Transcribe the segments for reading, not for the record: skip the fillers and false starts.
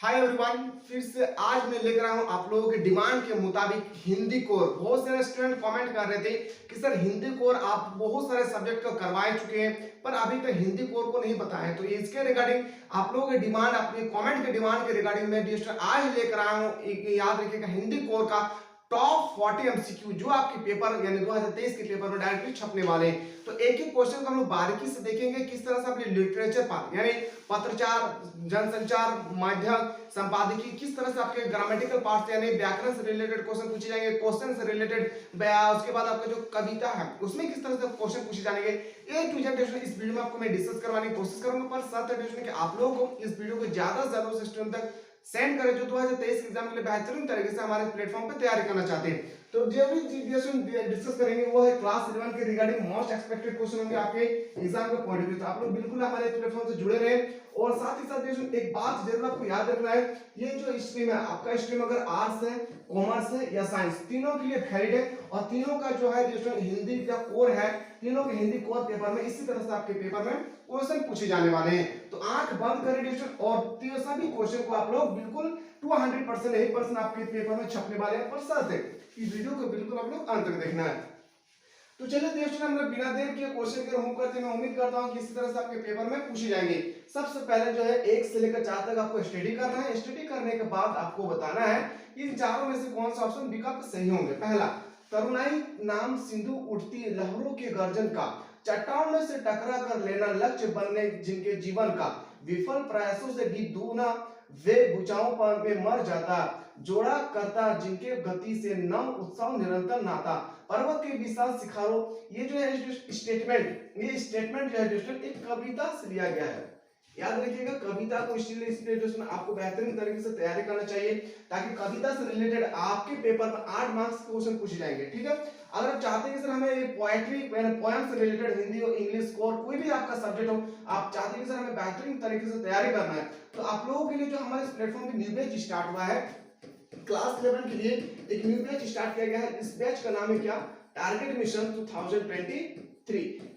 Hi everyone, फिर से आज मैं लेकर आया हूँ आप लोगों के डिमांड के मुताबिक हिंदी कोर। बहुत सारे स्टूडेंट कमेंट कर रहे थे कि सर हिंदी कोर आप बहुत सारे सब्जेक्ट को करवाए चुके हैं पर अभी तक हिंदी कोर को नहीं बताया। तो इसके रिगार्डिंग आप लोगों के डिमांड, अपने कमेंट के डिमांड के रिगार्डिंग मैं आज लेकर आया हूँ। याद रखिएगा, हिंदी कोर का टॉप 40 एमसीक्यू जो आपके पेपर यानी 2023 के पेपर में डायरेक्टली छपने वाले हैं। तो एक एक क्वेश्चन को हम लोग बारीकी से देखेंगे, किस तरह से अपने लिटरेचर पार्ट यानी पत्रचार, जनसंचार, माध्यम, संपादकीय, किस तरह से आपके ग्रामेटिकल पार्ट यानी व्याकरण से रिलेटेड क्वेश्चन पूछे जाएंगे, क्वेश्चन से रिलेटेड, उसके बाद आपका जो कविता है उसमें किस तरह से क्वेश्चन पूछे जाएंगे, ए टू जेड इस वीडियो में आपको मैं डिस्कस करवाने की कोशिश करूंगा। पर साथ ही आप लोगों को इस वीडियो को ज्यादा से ज्यादा स्टूडेंट तक सेंड करें जो 2023 एग्जाम के लिए बेहतरीन तरीके से हमारे प्लेटफॉर्म पे तैयारी करना चाहते हैं। तो जो भी डिस्कस करेंगे वो है क्लास 11 के रिगार्डिंग मोस्ट एक्सपेक्टेड क्वेश्चन होंगे आपके एग्जाम के पॉइंट ऑफ व्यू। तो आप लोग बिल्कुल हमारे प्लेटफॉर्म से जुड़े रहे। और साथ ही साथ एक बात जरूर आपको याद रखना है, ये जो स्ट्रीम है आपका, स्ट्रीम अगर आर्ट्स है, कॉमर्स है या साइंस, तीनों के लिए वैलिड है। और तीनों का जो है हिंदी का कोर है, तीनों के हिंदी कोर पेपर में इसी तरह से आपके पेपर में क्वेश्चन पूछे जाने वाले हैं। तो आंख बंद करें और सभी क्वेश्चन को आप लोग बिल्कुल 200% 1% आपके पेपर में छपने वाले हैं। पर साथ ही वीडियो को बिल्कुल आप लोग अंत तक देखना है। तो चलिए दोस्तों, हम बिना देर के क्वेश्चन के मूव करते हैं। मैं उम्मीद करता हूं कि इसी तरह से आपके पेपर में पूछे जाएंगे। सबसे पहले जो है 1 से लेकर 4 तक आपको स्टडी करना है। स्टडी करने के बाद आपको बताना है इन चारों में से कौन सा ऑप्शन विकल्प सही होंगे। पहला, तरुणाई नाम सिंधु उठती लहरों के गर्जन का, चट्टानों से टकरा कर लेना लक्ष्य बनने जिनके जीवन का, विफल प्रयासों से भी दूना वे बुझाओं पर में मर जाता, जोड़ा करता जिनके गति से नव उत्साह निरंतर नाता, पर्वत के विशाल शिखरों। ये जो है स्टेटमेंट, ये स्टेटमेंट जो है एक कविता से लिया गया है। याद रखिएगा, कविता को इसलिए आपको बेहतरीन तरीके से तैयारी करना चाहिए ताकि कविता से रिलेटेड आपके पेपर में 8 मार्क्स के क्वेश्चन पूछे जाएंगे। ठीक है, अगर आप चाहते हैं कि सर हमें ये पोएट्री पोएम से रिलेटेड हिंदी और इंग्लिश कोर कोई भी आपका सब्जेक्ट हो, आप चाहते हैं कि सर हमें बेहतरीन तरीके से तैयारी करना है, तो आप लोगों के लिए जो हमारे प्लेटफॉर्म पे न्यू बैच स्टार्ट हुआ है क्लास 11 के लिए, एक न्यू बैच स्टार्ट किया गया है। इस बैच का नाम है क्या, टारगेट मिशन 2023।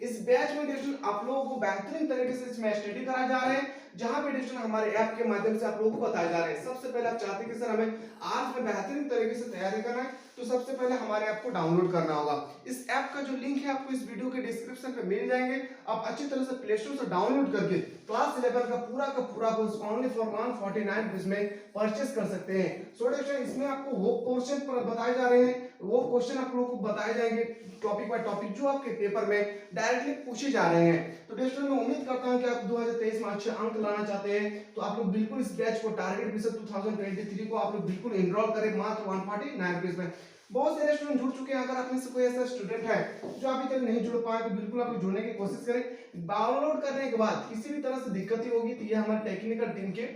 इस बैच में आप लोगों को बेहतरीन तरीके से इसमें स्टडी कराए जा रहे हैं, जहां पे हमारे ऐप के माध्यम से आप लोगों को बताए जा रहे हैं। सबसे पहले आप चाहते हैं कि सर हमें आज में बेहतरीन तरीके से तैयारी करना है, तो सबसे पहले हमारे ऐप को डाउनलोड करना होगा। इस ऐप का जो लिंक है आपको इस वीडियो के डिस्क्रिप्शन पे मिल जाएंगे। आप अच्छी तरह से प्ले स्टोर से डाउनलोड करके क्लास 11 का पूरा कोर्स ओनली फॉर 149 रुपीस में परचेस कर सकते हैं। सो इसमें आपको वो क्वेश्चन बताए जा रहे हैं, वो क्वेश्चन आप लोगों को बताए जाएंगे टॉपिक बाय टॉपिक जो आपके पेपर में डायरेक्टली पूछे जा रहे हैं। तो दोस्तों मैं उम्मीद करता हूं कि आप 2023 में अच्छे अंक लाना चाहते हैं, तो आप लोग बिल्कुल इस बैच को टारगेट मिशन 2023 को आप लोग बिल्कुल एनरोल करें मात्र 149 रुपीस में। बहुत सारे स्टूडेंट जुड़ चुके हैं। अगर आप में से कोई ऐसा स्टूडेंट है जो अभी तक नहीं जुड़ पाए, तो बिल्कुल आप जुड़ने की कोशिश करें। डाउनलोड करने के बाद किसी भी तरह से दिक्कत होगी तो ये हमारे टेक्निकल टीम के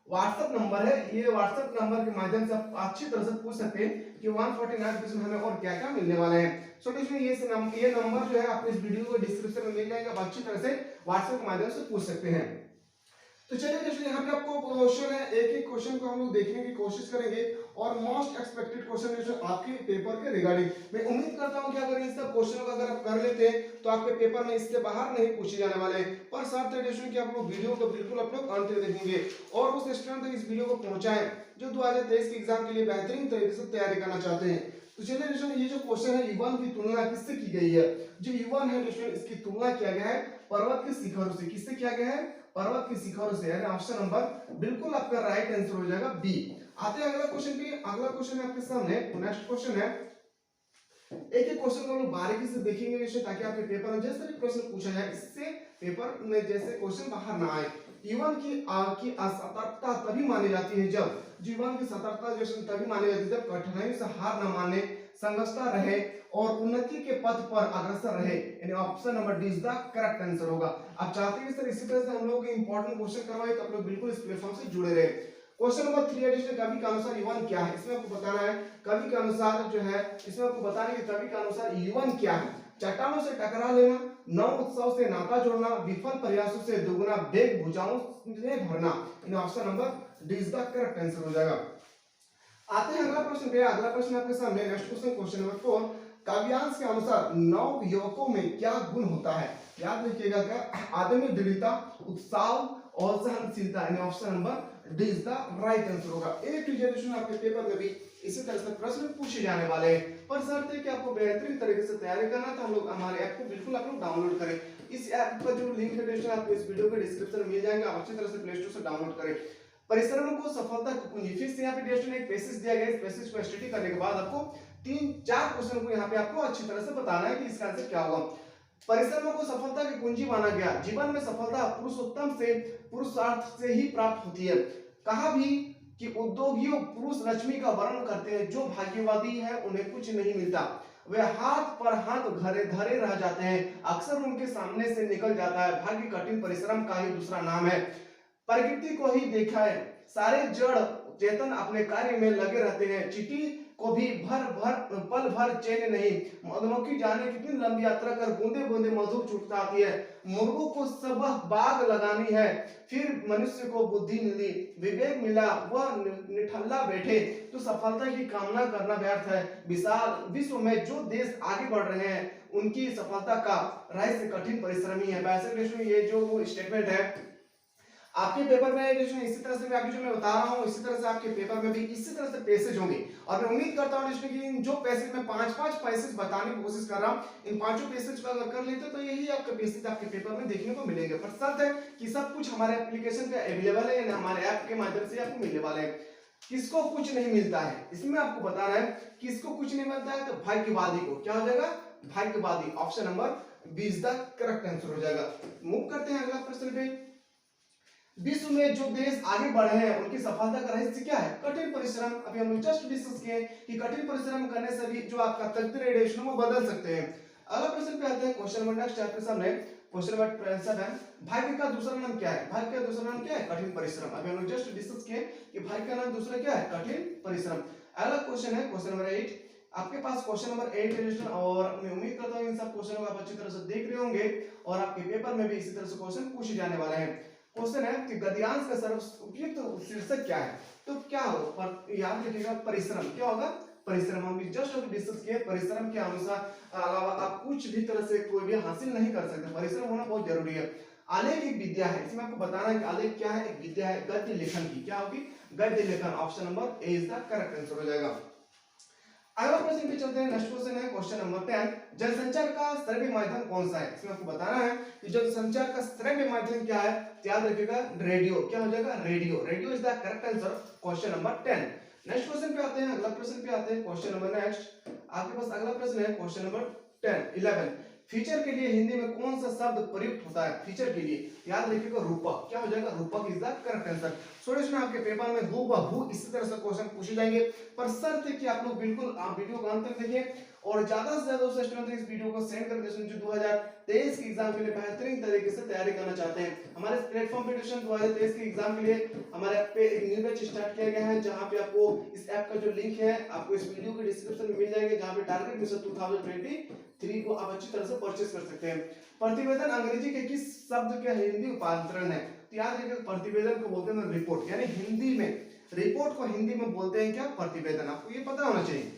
व्हाट्सएप नंबर है, ये व्हाट्सएप नंबर के माध्यम से आप अच्छी तरह से पूछ सकते हैं कि 149 रुपीस में हमें और क्या क्या मिलने वाला है। सो ये नंबर जो है आपको इस वीडियो को डिस्क्रिप्शन में मिल जाएगा, आप अच्छी तरह से व्हाट्सएप के माध्यम से पूछ सकते हैं। तो चलिए दोस्तों, यहाँ पे आपको क्वेश्चन है, एक एक क्वेश्चन को हम लोग देखने की कोशिश करेंगे और मोस्ट एक्सपेक्टेड क्वेश्चन जो आपके पेपर के रिगार्डिंग मैं उम्मीद करता हूँ कि अगर इन सब क्वेश्चन को अगर आप कर लेते हैं तो आपके पेपर में इससे बाहर नहीं पूछे जाने वाले। पर साथ ही आप लोग वीडियो को बिल्कुल आप लोग अंत तक देखेंगे और उस स्टूडेंट तक इस वीडियो को पहुंचाएं जो 2023 के एग्जाम के लिए बेहतरीन तरीके से तैयारी करना चाहते हैं। तो चलिए ये जो क्वेश्चन है, युवन की तुलना किससे की गई है। जो युवन है इसकी तुलना किया गया है पर्वत के शिखरों से। किससे किया गया है, पर्वत के शिखरों से। यानी ऑप्शन नंबर बिल्कुल आपका राइट आंसर हो जाएगा बी। आते हैं अगला क्वेश्चन पे। अगला क्वेश्चन है आपके सामने, नेक्स्ट क्वेश्चन है, एक एक क्वेश्चन को हम लोग बारीकी से देखेंगे ताकि आपके पेपर में जैसे भी प्रश्न पूछा जाए इससे पेपर में जैसे क्वेश्चन बाहर ना आए। जीवन की असतर्कता तभी मानी जाती है जब, जीवन की सतर्कता जैसे तभी मानी जाती है जब कठिनाइयों से हार न माने, संघर्षता रहे और उन्नति के पथ पर अग्रसर रहे। यानी option number D is the correct answer होगा। आप चाहते हैं सर इसी तरह से हम लोग इंपॉर्टेंट क्वेश्चन करवाए तो आप लोग बिल्कुल इस प्लेटफॉर्म से जुड़े रहे। क्वेश्चन नंबर 3 एडिशन, कवि के अनुसार युवन क्या है। इसमें आपको बताना है कवि के अनुसार जो है, इसमें आपको बताना है कि कवि के अनुसार युवन क्या है। चट्टानों से टकरा लेना, नव उत्सव से नाता जोड़ना, विफल प्रयासों से दुगना वेग भुजाओं से भरना। In option number D is the correct answer हो जाएगा। आते हैं अगला प्रश्न पे। अगला प्रश्न आपके सामने नेक्स्ट क्वेश्चन, क्वेश्चन नंबर 4, काव्यांश के अनुसार नव युवकों में क्या गुण होता है। याद रखिएगा क्या, आदमी दृढ़ता, उत्साह और सहनशीलता। यानी option number D is the right answer होगा। एक रिजर्वेशन आपके पेपर में भी इसी तरह से प्रश्न पूछे जाने वाले हैं, पर शर्त है कि आपको बेहतरीन तरीके से तैयारी करना, तो हम लोग हमारे ऐप को बिल्कुल आप लोग डाउनलोड करें। इस ऐप का जो लिंक है दोस्तों आपको इस वीडियो के डिस्क्रिप्शन में मिल जाएंगे, आप अच्छी तरह से प्ले स्टोर से डाउनलोड करें। परिश्रम को सफलता की कुंजी, फिर से यहाँ पे दोस्तों ने एक पैसेज दिया गया है, इस पैसेज को स्टडी करने के बाद आपको 3-4 क्वेश्चन को यहाँ पे आपको अच्छी तरह से बताना है कि इसका आंसर क्या होगा। परिश्रम को सफलता की कुंजी माना गया, जीवन में सफलता पुरुषोत्तम से पुरुषार्थ से ही प्राप्त होती है। कहा भी कि उद्योगियों पुरुष लक्ष्मी का वर्णन करते हैं, जो भाग्यवादी है उन्हें कुछ नहीं मिलता, वे हाथ पर हाथ घरे धरे रह जाते हैं, अक्सर उनके सामने से निकल जाता है, भाग्य कठिन परिश्रम का ही दूसरा नाम है। प्रकृति को ही देखा है, सारे जड़ चेतन अपने कार्य में लगे रहते हैं, चींटी को भी पल भर चैन नहीं, मधुमक्खी जाने कितनी लंबी यात्रा कर बूंदे बूंदे मधु छूटता आती है, मुर्गों को सब बाग लगानी है, फिर मनुष्य को बुद्धि मिली, विवेक मिला, वह निठल्ला बैठे, तो सफलता की कामना करना व्यर्थ है। विशाल विश्व में जो देश आगे बढ़ रहे हैं उनकी सफलता का रहस्य कठिन परिश्रम ही है। वैसे देशों ये जो स्टेटमेंट है आपके पेपर में इसी तरह से मैं अभी जो मैं बता रहा हूँ इसी तरह से आपके पेपर में भी इसी तरह से पैसेज होंगे, और मैं उम्मीद करता हूँ कि इन जो पैसेज में 5-5 पैसेज बताने की कोशिश कर रहा हूँ, इन 5 पैसेज को अगर कर लेते तो यही आपके पैसेज आपके पेपर में देखने को मिलेंगे। पर शर्त है कि सब कुछ हमारे एप्लीकेशन पे अवेलेबल है, यानी हमारे ऐप के माध्यम से आपको मिलने वाले हैं। किसको कुछ नहीं मिलता है, इसमें आपको बताना है किसको कुछ नहीं मिलता है, तो भाग्यवादी को। क्या हो जाएगा? भाग्यवादी। Option number 20 the correct answer हो जाएगा। मूव करते हैं अगला प्रश्न पे। विश्व में जो देश आगे बढ़े हैं उनकी सफलता का रहस्य क्या है? कठिन परिश्रम। अभी हम लोग जस्ट डिस्कस किए कि कठिन परिश्रम करने से भी जो आपका तकदीर है वो बदल सकते हैं। अगला प्रश्न पे आते हैं, क्वेश्चन नंबर नेक्स्ट आपके सामने क्वेश्चन नंबर 7। भाग्य का दूसरा नाम क्या है? भाग्य का दूसरा नाम क्या है? कठिन परिश्रम। अभी हम लोग जस्ट डिस्कस किए कि भाग्य का नाम दूसरा क्या है? कठिन परिश्रम। अगला क्वेश्चन है क्वेश्चन नंबर 8। आपके पास क्वेश्चन नंबर 8 है और मैं उम्मीद करता हूं इन सब क्वेश्चनों को आप अच्छी तरह से देख रहे होंगे और आपके पेपर में भी इसी तरह से क्वेश्चन पूछे जाने वाले हैं। क्वेश्चन है कि गद्यांश का सर्व उपयुक्त शीर्षक क्या है? तो क्या हो, पर याद रखिएगा परिश्रम। क्या होगा? परिश्रम। हम जस्ट अभी डिस्कस किए परिश्रम के अनुसार अलावा आप कुछ भी तरह से कोई भी हासिल नहीं कर सकते, परिश्रम होना बहुत जरूरी है। आलेख एक विद्या है, इसमें आपको बताना है कि आलेख क्या है? एक विद्या है गद्य लेखन की। क्या होगी? गद्य लेखन। Option number A is the correct answer हो जाएगा। अगला प्रश्न पे चलते हैं। नेक्स्ट क्वेश्चन है क्वेश्चन नंबर 10। जनसंचार का श्रव्य माध्यम कौन सा है? इसमें आपको बताना है कि जनसंचार का श्रव्य माध्यम क्या है। याद रखिएगा रेडियो। क्या हो जाएगा? Radio. Radio is the correct answer. Question number 10। Next question पे आते हैं, अगला प्रश्न पे आते हैं क्वेश्चन नंबर नेक्स्ट आपके पास अगला प्रश्न है क्वेश्चन नंबर 11। फीचर के लिए हिंदी में कौन सा शब्द प्रयुक्त होता है? फीचर के लिए याद रखिएगा रूपक। क्या हो जाएगा? रूपक is the correct answer. Solution आपके पेपर में हूबहू इसी तरह से क्वेश्चन पूछे जाएंगे, पर शर्त है कि आप लोग बिल्कुल आप वीडियो को अंत तक देखिए और ज्यादा से ज्यादा उस स्टूडेंट इस वीडियो को सेंड कर दें जो 2023 के एग्जाम के लिए बेहतरीन तरीके से तैयारी करना चाहते हैं। हमारे प्लेटफॉर्म पे ट्यूशन 2023 के एग्जाम के लिए हमारे पे एक न्यू बैच स्टार्ट किया गया है, जहां पे आपको इस ऐप का जो लिंक है आपको इस वीडियो के डिस्क्रिप्शन में मिल जाएगा, जहां पे टारगेट मिशन 2023 को आप अच्छी तरह से परचेस कर सकते हैं। प्रतिवेदन अंग्रेजी के किस शब्द के हिंदी रूपांतरण है? तो याद रखिएगा प्रतिवेदन को बोलते हैं रिपोर्ट, यानी हिंदी में रिपोर्ट को हिंदी में बोलते हैं क्या? प्रतिवेदन। आपको ये पता होना चाहिए।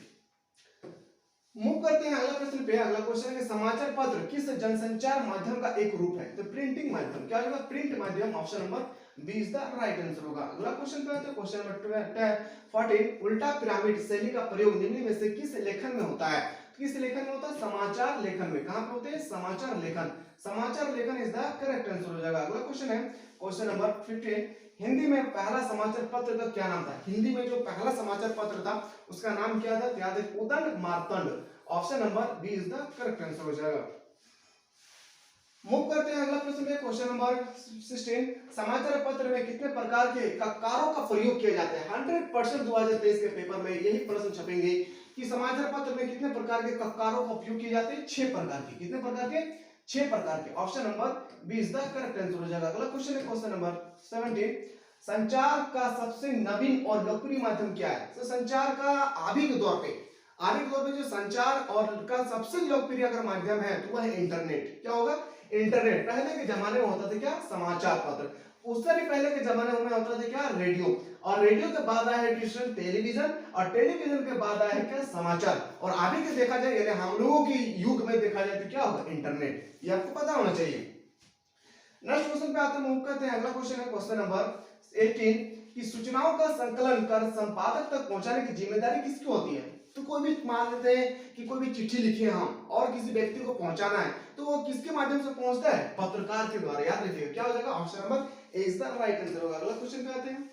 मूव करते हैं अगला प्रश्न पे। अगला क्वेश्चन है समाचार पत्र किस जनसंचार माध्यम का एक रूप है? तो प्रिंटिंग माध्यम। क्या होगा? प्रिंट माध्यम। Option number 20 the right answer होगा। अगला क्वेश्चन पे आते हैं क्वेश्चन नंबर 14। उल्टा पिरामिड शैली का प्रयोग निम्न में से किस लेखन में होता है? किस लेखन में होता है? समाचार लेखन में। कहां पे होते हैं? समाचार लेखन। समाचार लेखन इज द करेक्ट आंसर हो जाएगा। अगला क्वेश्चन है क्वेश्चन नंबर 15। हिंदी में पहला समाचार पत्र का क्या नाम था? हिंदी में जो पहला समाचार पत्र था उसका नाम क्या था? याद है उदंड मार्तंड। Option number b is the correct answer हो जाएगा। मूव करते हैं अगला प्रश्न पे क्वेश्चन नंबर 16। समाचार पत्र में कितने प्रकार के ककारों का प्रयोग किया जाता है? 100% 2023 के पेपर में यही प्रश्न छपेंगे कि समाचार पत्र में कितने प्रकार के ककारों का उपयोग किए जाते हैं? 6 प्रकार के। कितने प्रकार के? 6 प्रकार के। Option number b is the correct answer हो जाएगा। अगला क्वेश्चन है क्वेश्चन नंबर 17। संचार का सबसे नवीन और लोकप्रिय माध्यम क्या है? तो संचार का आदि के दौर पे जो संचार और का सबसे लोकप्रिय अगर माध्यम है तो वह है इंटरनेट। क्या होगा? इंटरनेट। पहले के जमाने में होता था क्या? समाचार पत्र। उससे भी पहले के जमाने में होता था क्या? रेडियो। और रेडियो के बाद आया है टेलीविजन, और टेलीविजन के बाद आया है क्या? समाचार। और अभी के देखा जाए यानी हम लोगों के युग में देखा जाए तो क्या होगा? इंटरनेट। ये आपको पता होना चाहिए। नेक्स्ट क्वेश्चन पे आते हैं, मूव करते हैं। अगला क्वेश्चन है क्वेश्चन नंबर 18। कि सूचनाओं का संकलन कर संपादक तक पहुंचाने की जिम्मेदारी किसकी होती है। तो कोई भी मान लेते हैं कि कोई भी चिट्ठी लिखे हम और किसी व्यक्ति को पहुंचाना है, तो वो किसके माध्यम से पहुंचता है, पत्रकार के द्वारा। याद रखिएगा क्या हो जाएगा, option number A is the right answer होगा। अगला क्वेश्चन पे आते हैं।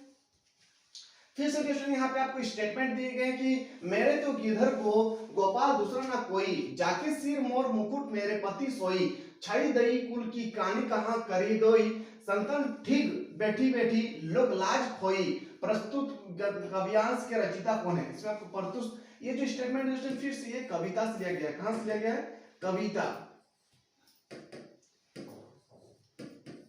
फिर से क्वेश्चन यहाँ पे आपको स्टेटमेंट दिए गए कि मेरे तो गिधर को गोपाल दूसरा ना कोई, जाके सिर मोर मुकुट मेरे पति सोई, छाई दई कुल की कहानी कहाँ करी दोई, संतन ठीक बैठी बैठी लोग लाज खोई, प्रस्तुत काव्यांश के रचिता कौन है। इसमें आपको प्रस्तुत, ये जो स्टेटमेंट है फिर से ये कविता से लिया गया है। कहां से लिया गया है, कविता।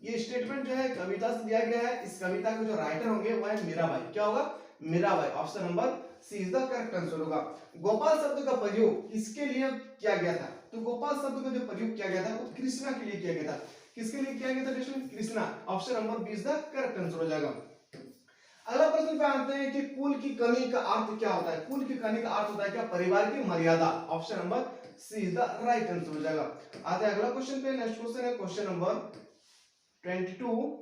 ये स्टेटमेंट जो है कविता से लिया गया है। इस कविता के जो राइटर होंगे वो है मीराबाई। क्या होगा, Mirabai. Option number C is the correct answer होगा। गोपाल शब्द का प्रयोग किसके लिए किया गया था, तो गोपाल शब्द का जो प्रयोग किया गया था वो कृष्णा के लिए किया गया था। किसके लिए किया गया था Krishna, Krishna. Option number b is the correct answer हो जाएगा। अगला प्रश्न पे आते हैं कि कुल की कमी का अर्थ क्या होता है। कुल की कमी का अर्थ होता है क्या, परिवार की मर्यादा। Option number C is the right answer हो जाएगा। आते हैं अगला क्वेश्चन पे। नेक्स्ट क्वेश्चन है क्वेश्चन नंबर 22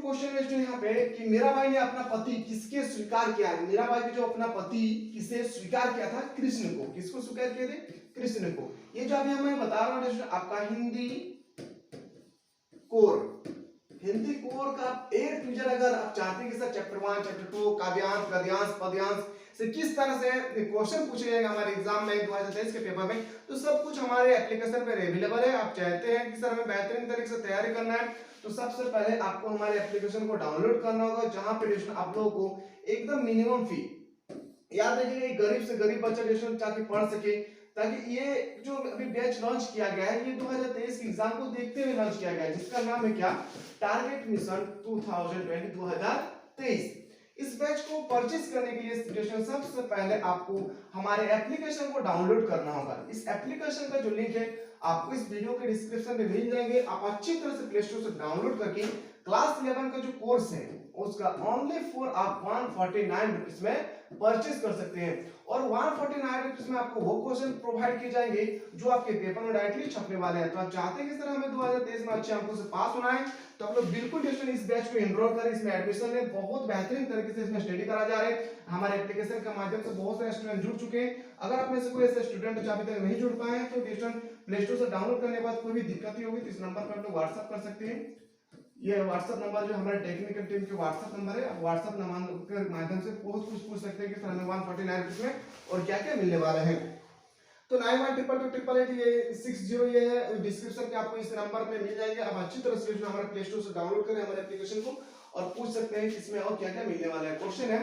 क्वेश्चन है यहाँ पे कि मीराबाई ने अपना पति किसके स्वीकार किया है। मीराबाई ने जो अपना पति किसे स्वीकार किया था, कृष्ण को। किसको स्वीकार किए थे, कृष्ण को। ये जो अभी मैं बता रहा हूँ आपका हिंदी कोर, हिंदी कोर का एक टीचर अगर आप चाहते हैं कि सर चैप्टर 1 चैप्टर 2 काव्यांश गद्यांश पद्यांश से किस तरह से क्वेश्चन पूछे जाएंगे हमारे एग्जाम में 2023 के पेपर में, तो सब कुछ हमारे एप्लीकेशन पे अवेलेबल है। आप चाहते हैं कि सर हमें बेहतरीन तरीके से तैयारी करना है, तो सबसे पहले आपको हमारे एप्लीकेशन को डाउनलोड करना होगा, जहां पे आप लोगों को एकदम मिनिमम फी, याद रखिएगा गरीब से गरीब बच्चा ताकि पढ़ सके, ताकि ये जो अभी बैच लॉन्च किया गया है ये 2023 के एग्जाम को देखते हुए लॉन्च किया गया है, जिसका नाम है क्या, टारगेट मिशन 2023। इस बैच को परचेज करने के लिए सबसे पहले आपको हमारे एप्लीकेशन को डाउनलोड करना होगा। इस एप्लीकेशन का जो लिंक है आपको इस वीडियो के डिस्क्रिप्शन में मिल जाएंगे। आप अच्छी तरह से प्ले स्टोर से डाउनलोड करके क्लास 11 का जो कोर्स है उसका ओनली फॉर आप 149 रुपीज में परचेज कर सकते हैं, और 149 रुपीज में आपको वो क्वेश्चन प्रोवाइड किए जाएंगे जो आपके पेपर में डायरेक्टली छपने वाले हैं। तो आप चाहते हैं कि सर हमें 2023 में अच्छे अंकों से पास होना है, तो आप लोग बिल्कुल इस बैच को एनरोल करें, इसमें एडमिशन लें। बहुत बेहतरीन तरीके से इसमें स्टडी करा जा रहा है। हमारे एप्लीकेशन के माध्यम से बहुत सारे स्टूडेंट जुड़ चुके हैं। अगर आप में से कोई ऐसे स्टूडेंट अभी तक नहीं जुड़ पाए हैं तो प्ले स्टोर से डाउनलोड करने के बाद कोई भी दिक्कत ही होगी तो इस नंबर पर आप लोग व्हाट्सएप कर सकते हैं। ये व्हाट्सएप नंबर जो हमारे टेक्निकल टीम के व्हाट्सएप नंबर है, आप व्हाट्सएप नंबर के माध्यम से बहुत कुछ पूछ सकते हैं कि सर हमें 149 रुपीस में और क्या क्या मिलने वाला है। तो 91228888 ये 60 ये है, डिस्क्रिप्शन पे आपको इस नंबर पे मिल जाएंगे। आप अच्छी तरह से जो हमारे प्ले स्टोर से डाउनलोड करें हमारे एप्लीकेशन को और पूछ सकते हैं कि इसमें और क्या क्या मिलने वाला है। क्वेश्चन है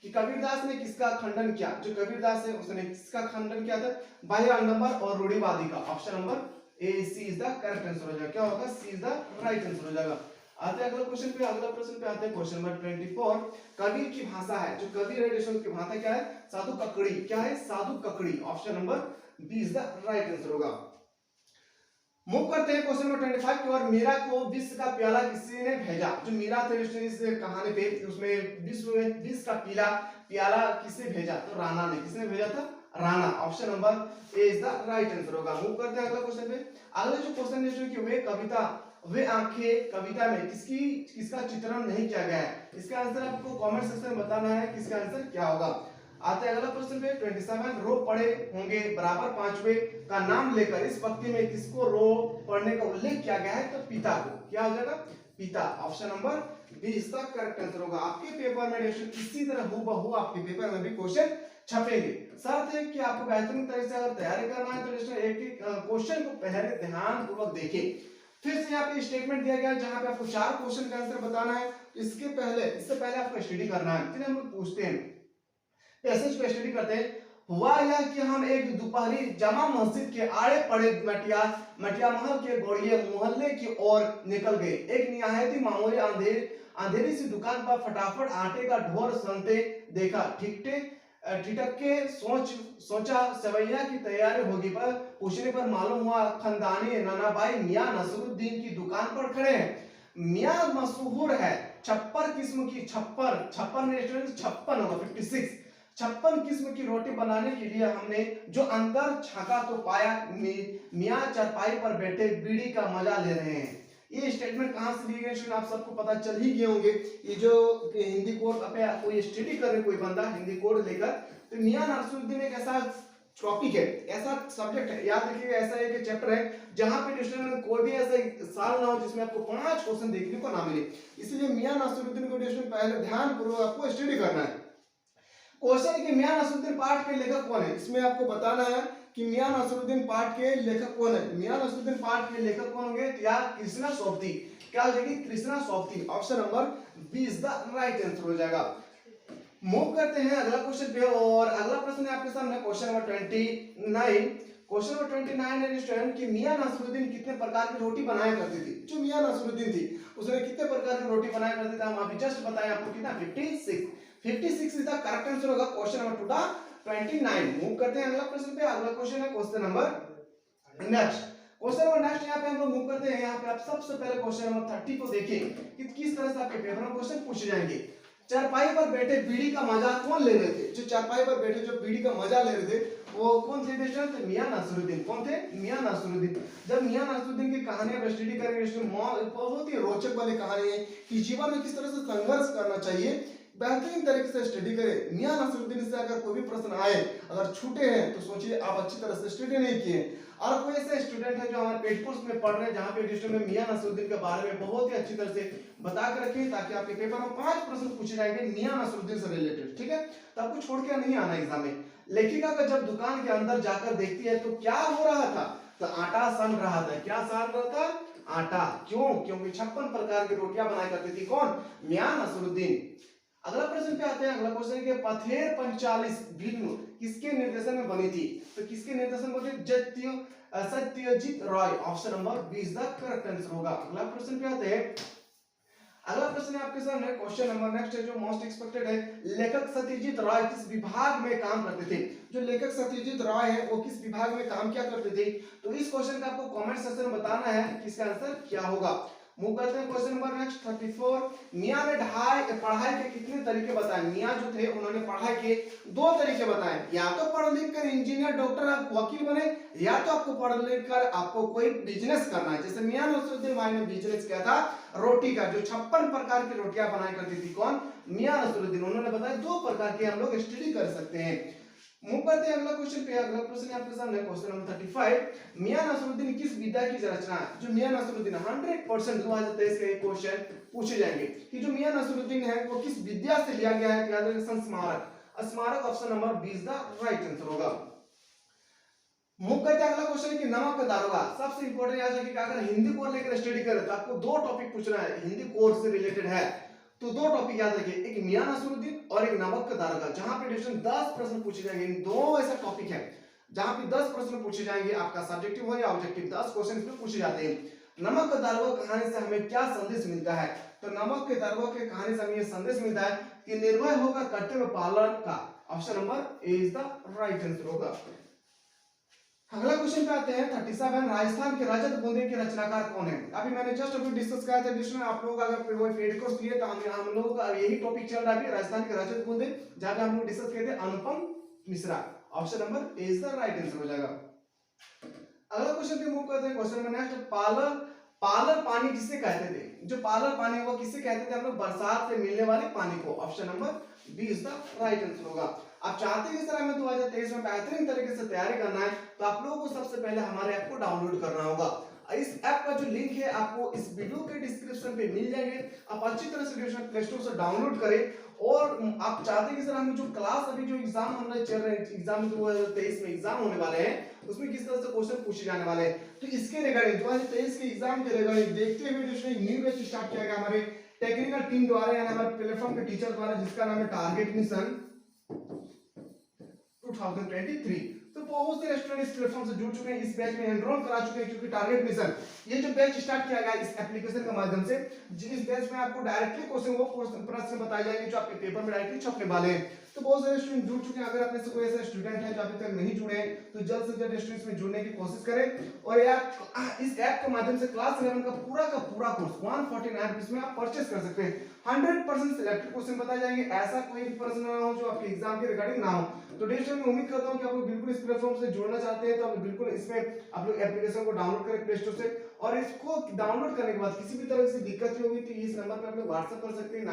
कि कबीरदास ने किसका खंडन किया। जो कबीरदास है उसने किसका खंडन किया था, बाह्य आडंबर और रूढ़िवादी का। Option number A C is the correct answer हो जाएगा। क्या होगा, C is the right answer हो जाएगा। आते हैं अगला क्वेश्चन पे। अगला प्रश्न पे आते हैं क्वेश्चन नंबर 24। कबीर की भाषा है, जो कबीर है उसकी भाषा क्या है, साधु ककड़ी। क्या है, साधु ककड़ी। Option number b is the right answer होगा। मूव करते हैं क्वेश्चन नंबर 25 की ओर। मीरा को विष का प्याला किसने भेजा। जो मीरा थे इस कहानी पे उसमें विष का प्याला किसने भेजा, तो राणा ने। किसने भेजा था, Rana. Option number A is the right answer होगा। मूव करते हैं अगला क्वेश्चन पे। अगला जो क्वेश्चन है कि वे आंखें कविता में किसका चित्रण नहीं किया गया है। इसका आंसर आपको कमेंट सेक्शन में बताना है किसका आंसर क्या होगा। आते हैं अगला प्रश्न पे 27। रो पढ़े होंगे बराबर पांचवें का नाम लेकर इस पंक्ति में किसको रो पढ़ने का उल्लेख किया गया है, तो पिता को। क्या हो जाएगा, पिता। ऑप्शन नंबर बी इसका करेक्ट आंसर होगा। आपके पेपर में इसी तरह हूबहू आपके पेपर में भी क्वेश्चन छपेंगे। शर्त है कि आपको बेहतरीन तरीके से अगर तैयारी करना है तो एक एक क्वेश्चन को पहले ध्यान पूर्वक देखें। फिर से यहाँ पे स्टेटमेंट दिया गया है जहां पे आपको 4 क्वेश्चन का आंसर बताना है। इससे पहले आपको स्टडी करना है। फिर हम लोग पूछते हैं, पैसेज को स्टडी करते हैं। हुआ यह कि हम एक दोपहरी जमा मस्जिद के आड़े पड़े मटिया महल के गौड़िये मोहल्ले की ओर निकल गए। एक निहायती मामूली अंधेरी सी दुकान पर फटाफट आटे का ढोर सनते देखा। ठिठक के सोचा सवैया की तैयारी होगी, पर पूछने पर मालूम हुआ खानदानी नानाबाई मियां नसरुद्दीन की दुकान पर खड़े हैं। मियां मशहूर है छप्पर किस्म की 56 किस्म की रोटी बनाने के लिए हमने जो अंदर झांका तो पाया मियां चारपाई पर बैठे बीड़ी का मजा ले रहे हैं। ये स्टेटमेंट कहाँ से लिए गए स्टूडेंट आप सबको पता चल ही गए होंगे। ये जो हिंदी कोड पे कोई स्टडी कर रहे कोई बंदा हिंदी कोड लेकर, तो मियां नासिरुद्दीन एक ऐसा टॉपिक है, ऐसा सब्जेक्ट है, याद रखिएगा ऐसा एक चैप्टर है जहां पे स्टूडेंट कोई भी ऐसा साल ना हो जिसमें आपको 5 क्वेश्चन देखने को ना मिले। इसलिए मियां नासिरुद्दीन को स्टूडेंट पहले ध्यानपूर्वक आपको स्टडी करना है। क्वेश्चन है कि मियां नासिरुद्दीन पाठ के लेखक कौन है, इसमें आपको बताना है कि मियां नासिरुद्दीन पाठ के लेखक कौन है। मियां नासिरुद्दीन पाठ के लेखक कौन होंगे, या कृष्णा सोबती। क्या हो जाएगी, Krishna Sobti. Option number b is the right answer हो जाएगा। मूव करते हैं अगला क्वेश्चन पे, और अगला प्रश्न है आपके सामने क्वेश्चन नंबर 29। क्वेश्चन नंबर 29 है स्टूडेंट कि मियां नासिरुद्दीन कितने प्रकार की रोटी बनाया करती थी। जो मियां नासिरुद्दीन थी उसने कितने प्रकार की रोटी बनाया करती थी, हम अभी जस्ट बताएं आपको कितना, 56 इज द करेक्ट आंसर होगा क्वेश्चन नंबर 29। मूव करते हैं अगला प्रश्न पे। अगला क्वेश्चन है question number next. Question number next यहाँ पे हम लोग मूव करते हैं। यहाँ पे आप सबसे पहले क्वेश्चन नंबर 30 को देखें कि किस तरह से आपके पेपर में क्वेश्चन पूछे जाएंगे। चारपाई पर बैठे बीड़ी का मजा कौन ले रहे थे। जो चारपाई पर बैठे जो बीड़ी का मजा ले रहे थे वो कौन थे स्टूडेंट, मियां नासिरुद्दीन। कौन थे, मियां नासिरुद्दीन। जब मियां नासिरुद्दीन की कहानी आप स्टडी करेंगे बहुत ही रोचक वाली कहानी है कि जीवन में किस तरह से संघर्ष करना चाहिए, बेहतरीन तरीके से स्टडी करें। मियां नासिरुद्दीन से अगर कोई भी प्रश्न आए अगर छूटे हैं तो सोचिए आप अच्छी तरह से स्टडी नहीं किए। और कोई ऐसे स्टूडेंट है जो हमारे पेड कोर्स में पढ़ रहे हैं जहां पे एडिशन में मियां नासिरुद्दीन के बारे में बहुत ही अच्छी तरह से बता कर रखें ताकि आपके पेपर में 5 प्रश्न पूछे जाएंगे मियां नासिरुद्दीन से रिलेटेड, ठीक है। तो आपको छोड़ के नहीं आना एग्जाम में। लेखिका का जब दुकान के अंदर जाकर देखती है तो क्या हो रहा था, तो आटा सन रहा था। क्या सन रहा था, आटा। क्यों, क्योंकि 56 प्रकार की रोटियां बनाया करती थी कौन, मियां नासिरुद्दीन। अगला प्रश्न पे आते हैं। अगला क्वेश्चन है कि पथेर 45 फिल्म किसके निर्देशन में बनी थी। तो किसके निर्देशन में बनी, Satyajit Ray. Option number b is the correct answer होगा। अगला प्रश्न पे आते हैं। अगला प्रश्न है आपके सामने क्वेश्चन नंबर नेक्स्ट है जो मोस्ट एक्सपेक्टेड है। लेखक सत्यजीत रॉय किस विभाग में काम करते थे। जो लेखक सत्यजीत रॉय है वो किस विभाग में काम क्या करते थे। तो इस क्वेश्चन का आपको कमेंट सेक्शन में बताना है कि इसका आंसर क्या होगा। मूव करते हैं क्वेश्चन नंबर नेक्स्ट 34। मियां ने पढ़ाई के कितने तरीके बताए। मियां जो थे उन्होंने पढ़ाई के 2 तरीके बताए, या तो पढ़ लिख कर इंजीनियर डॉक्टर आप वकील बने, या तो आपको पढ़ लिख कर आपको कोई बिजनेस करना है। जैसे मियां नासिरुद्दीन भाई ने बिजनेस किया था रोटी का, जो 56 प्रकार की रोटियां बनाई करती थी कौन, मियां नासिरुद्दीन। उन्होंने बताया 2 प्रकार के हम लोग स्टडी कर सकते हैं। मूव करते हैं अगला क्वेश्चन पे। अगला प्रश्न आपके सामने क्वेश्चन नंबर 35। मियां नासिरुद्दीन किस विद्या की रचना। जो मियां नासिरुद्दीन 100% 2023 के क्वेश्चन पूछे जाएंगे कि जो मियां नासिरुद्दीन है वो किस विद्या से लिया गया है। याद रखिए संस्मारक। स्मारक option number b is the right answer होगा। मूव करते हैं अगला क्वेश्चन कि नमक का दारोगा। सबसे इंपॉर्टेंट याद रखिए अगर हिंदी कोर लेकर स्टडी करें तो आपको 2 टॉपिक पूछना है, हिंदी कोर्स से रिलेटेड है तो 2 टॉपिक याद रखिए, एक मियां नासिरुद्दीन और एक नमक का दारोगा, जहां पे 10 प्रश्न पूछे जाएंगे। इन 2 ऐसा टॉपिक है जहां पे 10 प्रश्न पूछे जाएंगे, आपका सब्जेक्टिव हो या ऑब्जेक्टिव, 10 क्वेश्चन इसमें पूछे जाते हैं। नमक का दारोगा कहानी से हमें क्या संदेश मिलता है। तो नमक के दारोगा की कहानी से हमें यह संदेश मिलता है कि निर्भय होकर कर्तव्य पालन का। Option number A is the right answer होगा। अगला क्वेश्चन पे आते हैं 37। राजस्थान के रजत बूंदे के रचनाकार कौन है। अभी मैंने जस्ट अभी डिस्कस किया था डिस्कशन, आप लोग अगर कोई पेड कोर्स लिए तो हम लोग का यही टॉपिक चल रहा है राजस्थान के रजत बूंदे, जहां पे हम लोग डिस्कस किए थे Anupam Mishra. Option number A is the right answer हो जाएगा। अगला क्वेश्चन पे मूव करते हैं। क्वेश्चन नंबर नेक्स्ट, पालर पानी किससे कहते थे। जो पालर पानी वो किससे कहते थे हम लोग, बरसात से मिलने वाले पानी को। Option number b is the right answer होगा। आप चाहते हैं कि सर हमें 2023 में बेहतरीन तरीके से तैयारी करना है तो आप लोगों को सबसे पहले हमारे ऐप को डाउनलोड करना होगा। इस ऐप का जो लिंक है आपको इस वीडियो के डिस्क्रिप्शन पे मिल जाएंगे। आप अच्छी तरह से प्ले स्टोर से डाउनलोड करें। और आप चाहते हैं कि सर हमें जो क्लास अभी जो एग्जाम हमारे चल रहे हैं, एग्जाम 2023 में एग्जाम होने वाले हैं उसमें किस तरह से क्वेश्चन पूछे जाने वाले हैं, तो इसके रिगार्डिंग 2023 के एग्जाम के रिगार्डिंग देखते हुए न्यू बैच स्टार्ट किया गया हमारे टेक्निकल टीम द्वारा, यानी हमारे प्लेटफॉर्म के टीचर द्वारा, जिसका नाम है टारगेट मिशन 2023। तो बहुत से रेस्टोरेंट इस प्लेटफॉर्म से जुड़ चुके हैं, इस बैच में एनरोल करा चुके हैं, क्योंकि टारगेट मिशन ये जो बैच स्टार्ट किया गया इस एप्लीकेशन के माध्यम से, जिस बैच में आपको डायरेक्टली क्वेश्चन वो प्रश्न बताए जाएंगे जो आपके पेपर में डायरेक्टली छपने वाले हैं। तो बहुत सारे स्टूडेंट जुड़ चुके हैं। अगर आप में से कोई ऐसा स्टूडेंट है जो अभी तक नहीं जुड़े हैं तो जल्द से जल्द स्टूडेंट्स में जुड़ने की कोशिश करें। और यार इस ऐप के माध्यम से क्लास 11 का पूरा कोर्स 149 रुपीस में आप परचेस कर सकते हैं। 100% सिलेक्टेड क्वेश्चन बताए जाएंगे, ऐसा कोई भी प्रश्न ना हो जो आपके एग्जाम के रिगार्डिंग ना हो। तो डेस्ट में उम्मीद करता हूं कि आप लोग बिल्कुल इस प्लेटफॉर्म से जुड़ना चाहते हैं तो आप बिल्कुल इसमें आप लोग एप्लीकेशन को डाउनलोड करें प्ले स्टोर से और इसको डाउनलोड करने के बाद किसी भी तरह से दिक्कत होगी तो इस नंबर पे आप लोग व्हाट्सएप कर सकते हैं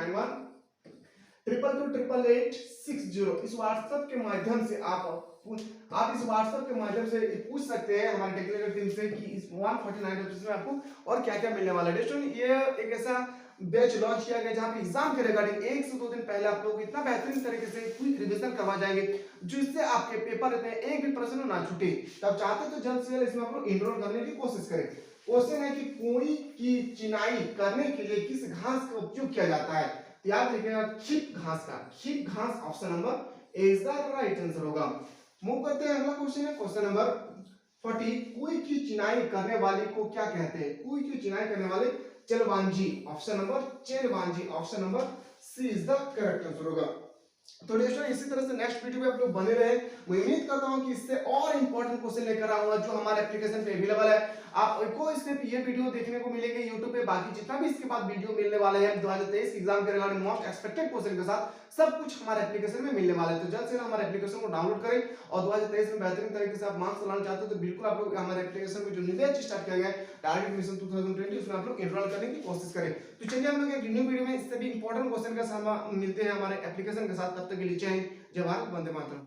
91222860। इस व्हाट्सएप के माध्यम से आप इस व्हाट्सएप के माध्यम से पूछ सकते हैं हमारे टेक्निकल टीम से कि इस 149 रुपीज में आपको और क्या क्या मिलने वाला है। दोस्तों ये एक ऐसा बैच लॉन्च किया गया जहां पे एग्जाम के रिगार्डिंग 1 से 2 दिन पहले आप लोगों को इतना बेहतरीन तरीके से क्विक रिवीजन करवा जाएंगे जिससे आपके पेपर में एक भी प्रश्न ना छूटे। तब चाहते तो जल्द से जल्द इसमें आप लोग एनरोल करने की कोशिश करें। क्वेश्चन है कि कोई की चिनाई करने के लिए किस घास का उपयोग किया जाता है? याद रखिएगा खीप घास का। खीप घास option number A is the right answer होगा। मूव करते हैं अगला क्वेश्चन है क्वेश्चन नंबर 40। कुई की चिनाई करने वाले को क्या कहते हैं? कुई की चिनाई करने वाले चलवांजी ऑप्शन नंबर चेलवांजी option number C is the correct answer होगा। तो दोस्तों इसी तरह से नेक्स्ट वीडियो में आप लोग बने रहे। मैं उम्मीद करता हूं कि इससे और इंपॉर्टेंट क्वेश्चन लेकर आऊंगा जो हमारे एप्लीकेशन पे अवेलेबल है। आपको इसके ये वीडियो देखने को मिलेंगे YouTube पे। बाकी जितना भी इसके बाद वीडियो मिलने वाले हैं 2023 एग्जाम के रिगार्डिंग मोस्ट एक्सपेक्टेड क्वेश्चन के साथ सब कुछ हमारे एप्लीकेशन में मिलने वाला है। तो जल्द से जल्द हमारे एप्लीकेशन को डाउनलोड करें और 2023 में बेहतरीन तरीके से आप मार्क्स लाना चाहते हो तो बिल्कुल आप लोग हमारे एप्लीकेशन में जो न्यू बैच स्टार्ट किया गया है टारगेट मिशन 2020 उसमें आप लोग एनरोल करने की कोशिश करें। तो चलिए हम लोग एक न्यू वीडियो में इससे भी इंपॉर्टेंट क्वेश्चन के साथ मिलते हैं हमारे एप्लीकेशन के साथ। तब तक के लिए जय हिंद, जय भारत, वंदे मातरम।